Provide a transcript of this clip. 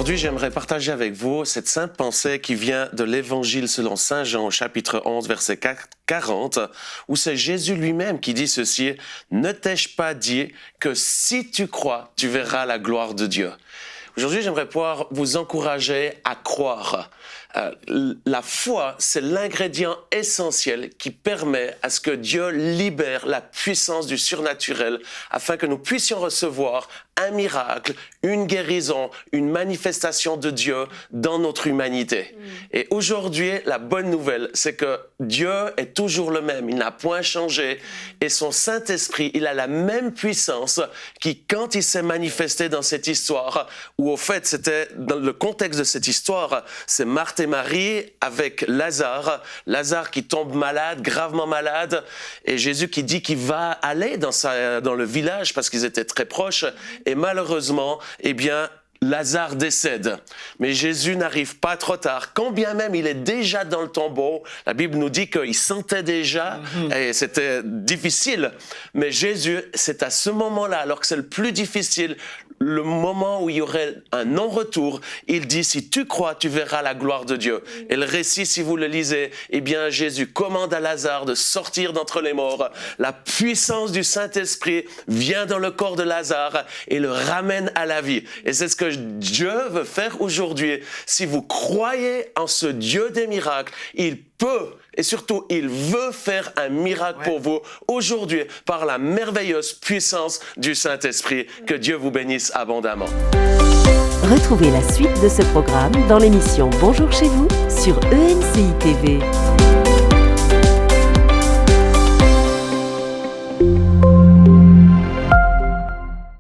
Aujourd'hui, j'aimerais partager avec vous cette sainte pensée qui vient de l'Évangile selon Saint Jean au chapitre 11, verset 40, où c'est Jésus lui-même qui dit ceci: « Ne t'ai-je pas dit que si tu crois, tu verras la gloire de Dieu ?» Aujourd'hui, j'aimerais pouvoir vous encourager à croire. La foi, c'est l'ingrédient essentiel qui permet à ce que Dieu libère la puissance du surnaturel afin que nous puissions recevoir un miracle, une guérison, une manifestation de Dieu dans notre humanité. Et aujourd'hui, la bonne nouvelle, c'est que Dieu est toujours le même, il n'a point changé. Et son Saint-Esprit, il a la même puissance qui, quand il s'est manifesté dans cette histoire, où au fait, c'était dans le contexte de cette histoire, c'est Marthe et Marie avec Lazare qui tombe malade, gravement malade, et Jésus qui dit qu'il va aller dans le village parce qu'ils étaient très proches. Et malheureusement, eh bien, Lazare décède. Mais Jésus n'arrive pas trop tard. Quand bien même il est déjà dans le tombeau, la Bible nous dit qu'il sentait déjà, et c'était difficile. Mais Jésus, c'est à ce moment-là, alors que c'est le plus difficile, le moment où il y aurait un non-retour, il dit: si tu crois, tu verras la gloire de Dieu. Et le récit, si vous le lisez, eh bien, Jésus commande à Lazare de sortir d'entre les morts. La puissance du Saint-Esprit vient dans le corps de Lazare et le ramène à la vie. Et c'est ce que Dieu veut faire aujourd'hui. Si vous croyez en ce Dieu des miracles, il peut et surtout il veut faire un miracle pour vous aujourd'hui par la merveilleuse puissance du Saint-Esprit. Que Dieu vous bénisse abondamment. Retrouvez la suite de ce programme dans l'émission Bonjour chez vous sur ENCI TV.